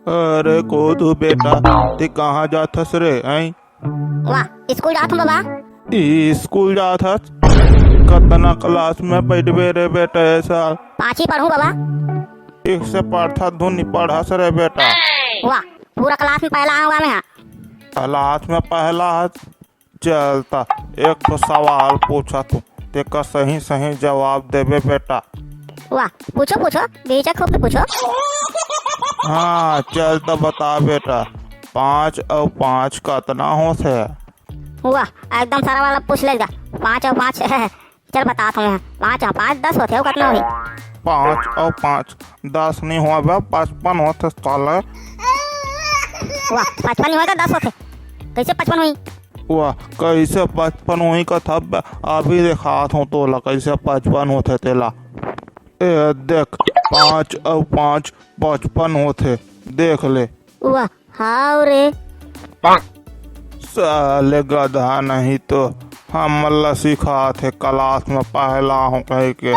अरे कोदू बेटा, ते कहाँ जाथस रे? आई वाह, स्कूल जात हूँ बाबा। स्कूल जाथस? कतना क्लास में पढ़बे रे बेटा ये साल? 5वीं पढ़ूँ बाबा। एक से पढ़ता धुनी पढ़स रे बेटा। वाह, पूरा क्लास में पहला आऊंगा मैं। क्लास में पहला हस? चलता एक तो सवाल पूछा तू, तेका सही सही जवाब देबे बेटा। वाह, पूछो पूछो, बेशक खूब पूछो। हाँ चल तो बता बेटा, 5 और 5 कतना होथे? वाह, एकदम सारा वाला पूछ लेगा। 5 और 5 है। चल बता तुम्हें, 5 और 5 10 होते हो, कितना हुई? 5 और 5 10 नहीं हुआ बे, 55 होते साले। वाह, 55 नहीं होगा, 10 होते। कैसे 55 हुई? वाह, कैसे 55 हुई का था बे? अभी दिखात हूँ तोला कैसे 55 होते तेला। ए देख, 5 और 5 55 होते, देख ले। वाह, हाँ रे। साले गधा नहीं तो हम मल्ला सिखा थे क्लास में पहला हूँ कह के।